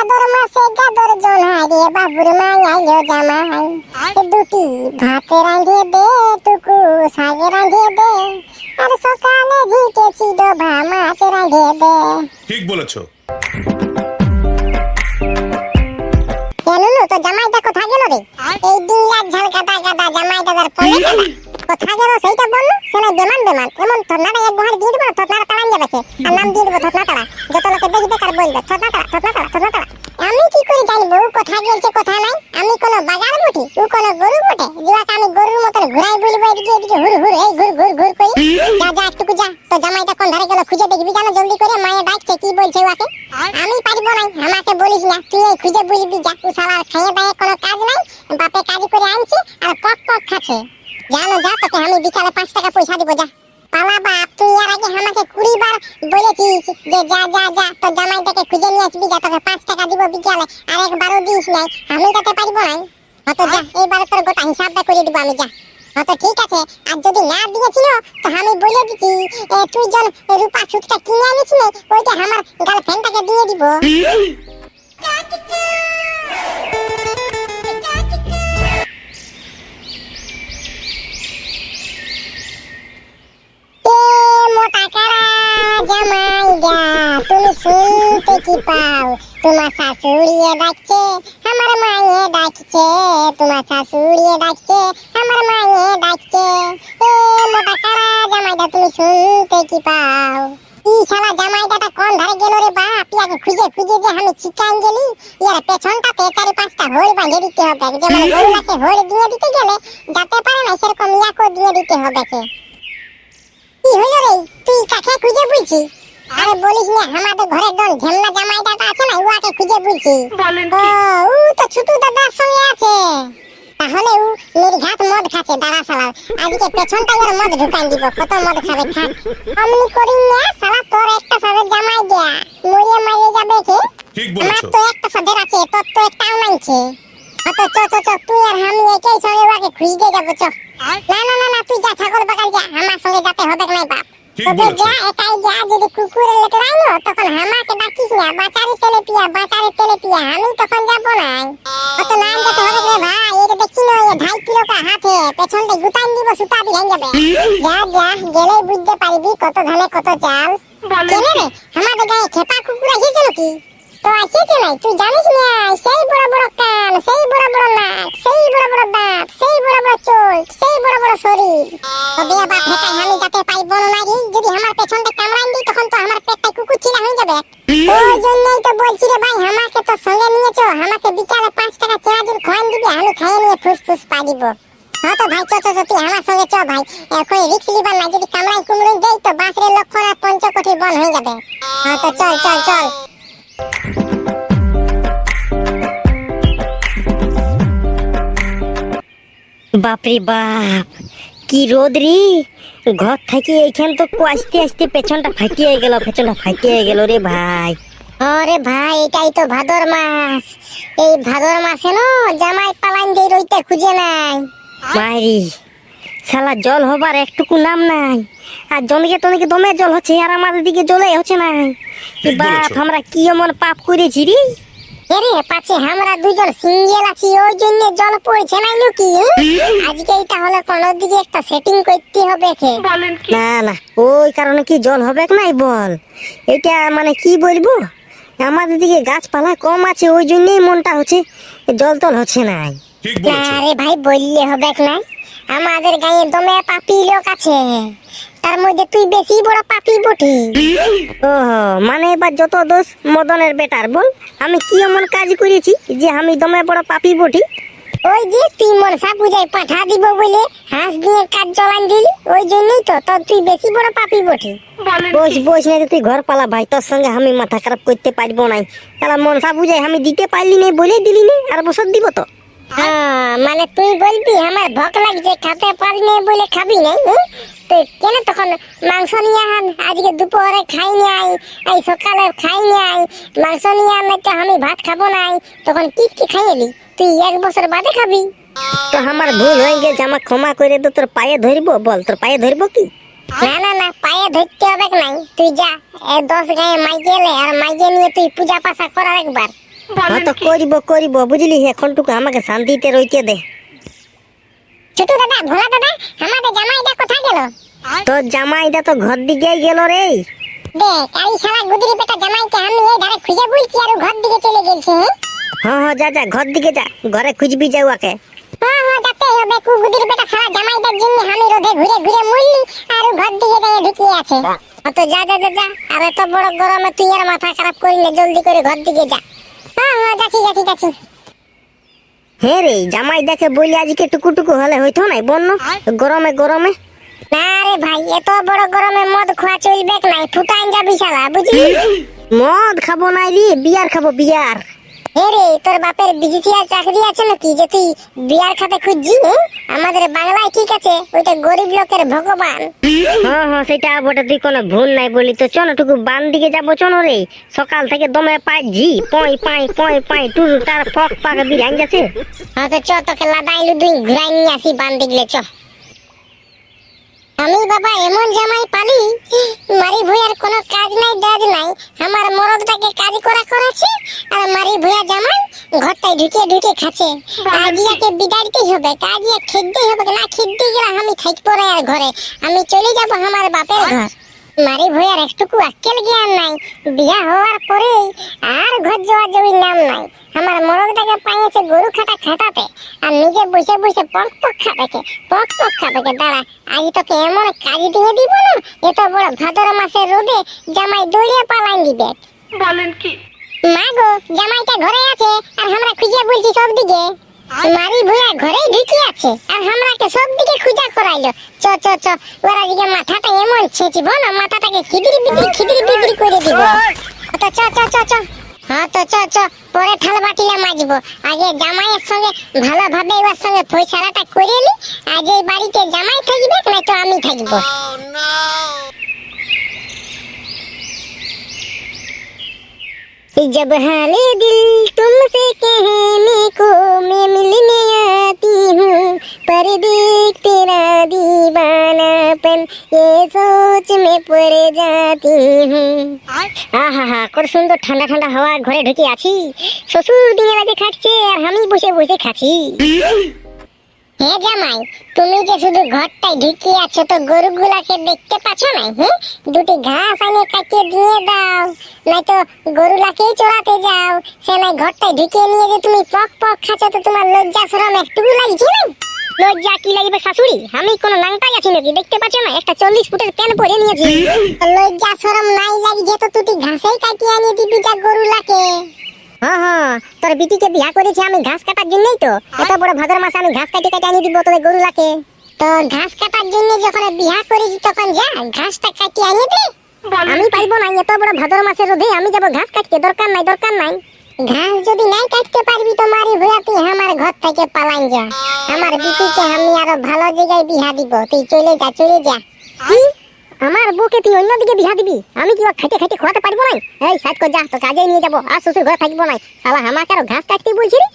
ভাদর মাসে গাদর জোনাই রে বাবুর মাইয়াইলো জামাই দুটি ভাত রাঁধে দে টুকু শাক রাঁধে দে আর সকালে ঝিকেছি ডোভা মাছ রাঁধে দে। ঠিক বলেছো। কেন তো জামাইটা কোথায় গেল রে? এই দিন রাত ঝালকাটা গাদা জামাই দাদার পরে কোথায় গেল সেইটা বললো। সেনা বেমান এমন থটনাটা এক ঘর দিয়ে দিব থটনাটা তাড়ান যাবে আর নাম দিয়ে দিব থটনা তাড়া। যত লোকে দেখবে কার বলবে থটনা তাড়া। আমি কি করে জানবো কোথায় গেছে কোথায় নাই? আমি কোন বাগান বটি ও কোন গরু বটে জুয়াকে আমি গরুর মতন ঘুরাই বলবো এদিকে হুর এই ঘুর করি। যা একটু যা তো জামাইটা কোন ধারে গেল খুঁজে দেখবি জানো জলদি করে। মায়ে ডাকছে কি বলছে ওকে? আমি পারবো না আমাকে বলিস না তুই এই খুঁজে বলবি যা। ও শালার খাইয়ে দায়ে কোনো কাজ নাই বাপে কাজ করে আনছে আর পক খাচ্ছে। জানো যা তোকে আমি বিকালে 5 টাকা পয়সা দিব যা। পালা বাপ তুই এর আগে আমাকে 20 বার বলেছিস যে যা তো জামাইটাকে খুঁজে নিয়ে আসবি যা তোকে 5 টাকা দিব বিকালে আর একবারও দিস নাই। আমি যেতে পারবো না অত যা এইবার তোর গোটা হিসাবটা করে দিব আমি যা। অত ঠিক আছে আর যদি না দিয়েছিল তো আমি বলে দিচ্ছি তুই জন রূপা সুটটা কিনে আনিস ওইটা আমার গার্লফ্রেন্ডটাকে দিয়ে দিব। তুমি শুনতে কি পাও? তোমার শাশুড়িয়ে ডাকছে আমার মায়ে ডাকছে তোমার শাশুড়িয়ে ডাকছে আমার মায়ে ডাকছে। এ মোটা কারা জামাইদা তুমি শুনতে কি পাও? ই শালা জামাইদাটা কোন ধারে গেল রে বাপ? ইয়াকে খুঁজে যে আমি চিকান গেলি ইয়ার পেছনটাতে 4-5টা হোল বাঁধে দিতে হবে। যেমন গরুটাকে হোল দিয়ে দিতে গেলে যাতে পারে না সেরকম ইয়াকেও দিয়ে দিতে হবে। কি হলো রে তুই কাকে খুঁজে বলছিস? আরে বলিস না আমাদের ঘরে ডন ঝেমনা জামাইদাটা আছে না ওকে খুঁজে বলছি। ও তো ছোট দাদার সঙ্গে আছে তাহলে ও নির্ঘাত মদ খাচ্ছে দাদা শালা। আজকে পেছনটা ওর মদ ঢুকাই দিব কত মদ খাবে থাক। আমনি করি না শালা তোর একটা সাথে জামাই দেয়া মরিয়ে মারিয়ে যাবে কি? ঠিক আমার বলেছো। তো একটা সাথে আছে তোর তো একটাও নাইছে। চ তুই আর আমি একই সঙ্গে ওকে খুঁজতে যাবো চ। না তুই যা ছাগল বাগান যা আমার সঙ্গে যেতে হবে না বাপ। ঠিক বলেছো। যা একাই যা যদি কুকুরের লেটরাই না তখন আমাকে ডাকিস না বাঁচারি তেলে পিয়া আমি তখন যাবো না। অত নাম যেতে হবে রে ভাই। এটা দেখছি না 2.5 কিলো কা হাতে পেছনটা গুতান দিব সুতা দিয়ে যাবে। যা গেলেই বুঝতে পারবি কত ধানে কত চাল। কেন রে আমাদের গায়ে খেপা কুকুর আসিয়েছে নাকি? তো আসিয়েছে নাই তুই জানিস না? সেই বড় বড় কান সেই বড় বড় নাক সেই বড় বড় দাঁত সেই বড় বড় চোখ সেই বড় বড় শরীর। তবে বাপ হেটাই আমি যাতে পাইবো না রে। যদি আমার পেছনটা কামড়ান দিই তখন তো আমার পেটটা কুকুর চিনা হয়ে যাবে। ওই জন্যই তো বলছি রে ভাই আমাকে তো সঙ্গে নিয়েছো। আমাকে বিকালে 5 টাকা চেনাচুর খোয়ান দিবি আমি খাইয়ে নিয়ে ফুস পা দিব। হ্যাঁ তো ভাই চ তুই আমার সঙ্গে চ ভাই। এখন রিক্স লিবার না যদি কামড়াই কুমড়ে দেই তো বাঁশরের লক্ষণ আর পঞ্চকোটির বন হয়ে যাবে। হ্যাঁ তো চল। বাপরে বাপ কি রোদ রে। ঘর থেকে এইখান তো আসতে পেছনটা ফাটিয়ে গেল রে ভাই। আরে ভাই এটাই তো ভাদর মাস। এই ভাদর মাসে না জামাই পালান দিয়ে রইতে খুঁজে নাই। মাইরি শালা জল হবার একটুকু নাম নাই আর জনকে দমে জল হচ্ছে আর আমাদের দিকে জলে হচ্ছে না। বাপ আমরা কি এমন পাপ করেছি রে? এরে পাছে আমরা দুজন সিঙ্গেল আছি ওই জন্য জল পড়ছে না নাকি? আজকে তাহলে কোন দিকে একটা সেটিং করতে হবে। না ওই কারণে কি জল হবে নাই বল? এটা মানে কি বলবো আমাদের দিকে গাছপালা কম আছে ওই জন্যই মনটা হচ্ছে জল টল হচ্ছে না। ঠিক বলেছো। আরে ভাই বললে হবে না আমাদের গায়ে দমে পাপি লোক আছে তার মধ্যে তুই বেশি বড় পাপি বটি। ও মানে এবার যত দোষ মদনের বেটার বল আমি কি এমন কাজ করেছি যে আমি দমে বড় পাপি বটি? ওই যে তুই মনসা পূজায় পাঠা দিব বলে হাঁস দিয়ে কাজ জ্বলান দিলি ওই জন্যই তো তোর তুই বেশি বড় পাপি বটি। বস না তুই ঘর পালা ভাই তোর সঙ্গে আমি মাথা খারাপ করতে পারবো নাই। তাহলে মনসা পূজায় আমি দিতে পারলি না বলে দিলি না আর বছর দিব তো। মানে তুই বলবি আমার ভোক লাগছে খেতে পারি না বলে খাবি না? তো কেন তখন মাংস নিয়ে আন আজকে দুপুরে খাই নাই এই সকালে খাই নাই মাংস নিয়ে আন তো আমি ভাত খাবো নাই তখন কি খাইলি তুই 1 বছর বাদে খাবি। তো আমার ভুল হয়ে গেছে আমার ক্ষমা করে তো তোর পায়ে ধরবো বল তোর পায়ে ধরবো কি? না পায়ে ধরতে হবে নাই তুই যা 10 গায়ে মাইকে এলে আর মাইকে নিয়ে তুই পূজা পাশা করার একবার। হ্যাঁ তো করিব বুঝলি, এখনটুকু আমাকে শান্তিতে রইতে দে। ছোট দাদা, ভোলা দাদা, আমাদের জামাইটা কোথায় গেল? তোর জামাইটা তো ঘর দিকে গেল রে। দেখ, এই শালা গুদরি বেটা জামাইকে আমি এই ধারে খুঁজে বলছি আর ও ঘর দিকে চলে গেছে। হ্যাঁ যা ঘর দিকে যা, ঘরে খুঁজবি যাও ওকে। হ্যাঁ যাতে হবে, গুদরি বেটা শালা জামাইটার জন্য আমি রোদে ঘুরে ঘুরে মরলি আর ও ঘর দিকে যাই ঢুকিয়ে আছে। তো যা, আর এত বড় গরমে তুই আর মাথা খারাপ করিলে, জলদি করে ঘর দিকে যা। হ্যাঁ যাচ্ছি। হ্যাঁ রে, জামাই দেখে বলি আজকে টুকু হলে হইতো না বন্য গরমে। না রে ভাই, এত বড় গরমে মদ খাওয়া চলবে নাই, ফুটাইন যাবি শালা, বুঝলি? মদ খাবো নাই রে, বিয়ার খাবো বিয়ার। রে, তোর বাপের বিজিটিআর চাকরি আছে নাকি যে তুই বিয়ার খাতে খুঁজছি? আমাদের বাংলায় ঠিক আছে, ওইটা গরিব লোকের ভগবান। হ্যাঁ সেটা বটে, তুই কোনো ভুল নাই বলি তো। চলো টুকু বান দিকে যাবো, চলো রে। সকাল থেকে দমে পায় ঝি পয় টুরু তার ফক পাক বিরান যাচ্ছে। হ্যাঁ তো চ, তোকে লাদাইলু দুই ঘুরাই নিয়ে আসি বান দিগলে, চ। আমি বাবা এমন জামাই পালি, মারি ভুইয়ার কোনো কাজ নাই দাজ নাই, আমার মরদটাকে কাজ করাচ্ছে আর মারি ভুইয়া জামাই ঘরটায় ঢুকে খাচ্ছে। কাজিয়াকে বিদাড়তেই হবে, কাজিয়া খেতেই হবে, না খেতে গেলে আমি থাকবো না আর ঘরে, আমি চলে যাব আমার বাপের ঘর। মারি ভুইয়ার একটুকু আক্কেল জ্ঞান নাই, বিয়া হওয়ার পরে আর ঘর যাওয়া যাওয়ার নাম নাই। আমার মরদটাকে পাইছে গরু খাটাতে আর নিজে বসে পক খাবে। দাঁড়া, আজ তোকে এমন কাজ দিয়ে দিব না, এত বড় ভাদর মাসের রোদে জামাই দৌড়িয়ে পালান দিবে। বলেন কি? মা গো, জামাইটা ঘরে আছে আর আমরা খুঁজে বলছি সব দিকে। মারি ভুয়া ঘরেই ঢুকি আছে আর আমরাকে সব দিকে খুঁজা করাইলো। চ ওরা দিকে মাথাটা এমন ছেঁচিব না, মাথাটাকে খিদিরি বিদিরি করে দিব। তো চ। হ্যাঁ তো চ, পরে থাল বাটিলে মাজবো। আগে জামাইয়ের সঙ্গে ভালোভাবে ওর সঙ্গে ফয়সালাটা করে নি। আজ এই বাড়িতে জামাই থাকবে না তো আমি থাকবো। जब हाले दिल तुमसे कहने को मैं मिलने आती हूँ, पर देख तेरा दीवानापन ये सोच में पड़ जाती हूँ। আহা কত সুন্দর ঠান্ডা হাওয়া, ঘরে ঢুকে আছি, শ্বশুর দিনের আগে খাচ্ছে আর আমি বসে খাচ্ছি। হে জামাই, তুমি যে শুধু ঘরটায় ঢুকে আছো, তো গরুগুলাকে দেখতে পাচ্ছ না? দুটি ঘাস আনে কাটিয়ে দিয়ে দাও, নয়তো গরুলাকেই চড়াতে যাও। সে নাই ঘরটায় ঢুকে নিয়ে যে তুমি পক খাচ্ছ, তো তোমার লজ্জা শরম একটুকু লাগছে না? লজ্জা কি লাগবে শাশুড়ি? আমি কোনো নাংটাই আছি নাকি? দেখতে পাচ্ছ না, একটা 40 ফুটের প্যান্ট পরে নিয়েছি। লজ্জা শরম নাই লাগছে তো তুই ঘাসেই কাটিয়ে আনিয়ে দিবি যা গরুলাকে। হ্যাঁ তোর বিটিকে বিয়া করেছি আমি ঘাস কাটার জন্যই তো। এত বড় ভাদর মাসে আমি ঘাস কাটে আনিয়ে দিব তোদের গরুলাকে। তো ঘাস কাটার জন্য যখন বিয়া করেছি তখন যা ঘাসটা কাটিয়ে আনিয়ে দে। আমি পারবো না, এত বড় ভাদর মাসের রোদে আমি যাবো ঘাস কাটতে? দরকার নাই। ঘাস যদি নাই কাটতে পারবি তো মারি ভুয়া তুই আমার ঘর থেকে পালান যা। আমার বিটিকে আমি আরো ভালো জায়গায় বিয়া দিব, তুই চলে যা। কি? আমার বউকে তুই অন্যদিকে বিয়া দিবি? আমি কি খাইতে খোয়াতে পারবো না? এই সাইড কর, যা, তো কাজে নিয়ে যাবো, আর শ্বশুর ঘরে থাকবো না। শালা আমাকে আরো ঘাস কাটতে বলছি রে?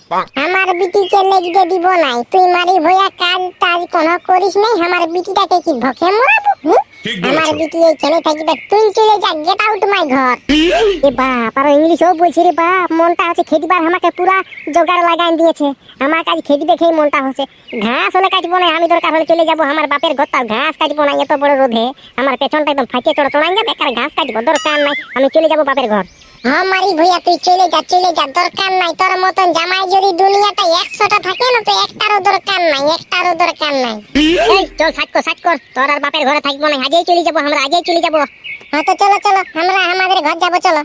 আমার বিটিকে লেগতে দিব নাই, তুই মারি ভয়া কাজ টাজ কোনো করিস নাই। আমার বিটিটাকে কি ভকে মরাবো? আমার বিটি এইখানে থাকবে, তুই চলে যা, গেট আউট মাই ঘর। এ বাপ, আরো ইংলিশও বলছি রে বাপ। মনটা হচ্ছে খেদিবার, আমাকে পুরা জোগাড় লাগাই দিয়েছে। আমার কাজ খেদিবে খেয়ে মনটা হচ্ছে। ঘাস হলে কাটবো না, আমি দরকার হলে চলে যাবো আমার বাপের ঘর, তার ঘাস কাটবো না। এত বড় রোদে আমার পেছনটা একদম ফাটিয়ে চড়াই যাবে, বেকার ঘাস কাটবো, দরকার নাই। আমি চলে যাবো বাপের ঘর। হ্যাঁ মারি ভইয়া তুই চলে যা, দরকার নাই। তোর মতন জামাই যদি দুনিয়াটা 100টা থাকে না, তো একটারও দরকার নাই। এই চল সাইড কর, তোর আর বাপের ঘরে থাকবো না, আজই চলে যাবো আমরা। হ্যাঁ তো চলো আমরা আমাদের ঘর যাবো, চলো।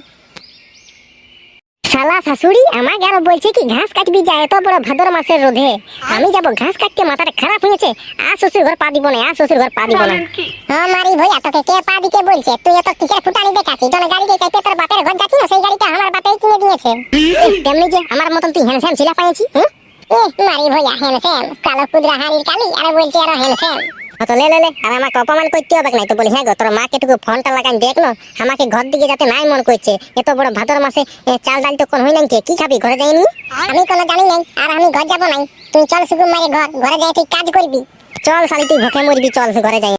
শালা শাশুড়ি আমাকে আরো বলছে কি ঘাস কাটবি যা, এত বড় ভাদর মাসের রোদে আমি যাবো ঘাস কাটতে? মাথাটা খারাপ হয়েছে। আর শ্বশুর ঘর পা দিব না। হ্যাঁ মারি ভইয়া, তোকে কে পা দিতে বলছে? তুই এত কিসের ফুটানি দেখাচ্ছিস? যখন গাড়িতে চাইতে তোর বাপের ঘর যাচ্ছি না, সেই গাড়িটা আমার বাপেই কিনে দিয়েছে। তেমনি যে আমার মতন তুই হ্যান্ডসাম ছিলা পাইছি। মারি ভইয়া হ্যান্ডসাম, কালো কুদরা হাড়ির কালি, আর বলছে আরো হ্যান্ডসাম। তো লে আর আমাকে অপমান করতে হবে নাই তো? বলি হ্যাঁ গো, তোর মাকে একটু ফোনটা লাগাই দেখ না, আমাকে ঘর দিকে যাতে নাই মন করছে। এত বড় ভাদর মাসে চাল ডাল তো কোন হই নাই, কি খাবি? ঘরে যাইনি আমি, কোনো জানি নাই, আর আমি ঘর যাবো নাই। তুই চল সুগুম মারে ঘরে যাই, তুই কাজ করবি। চল শালি, তুই ভোকে মরবি, চল ঘরে যাই।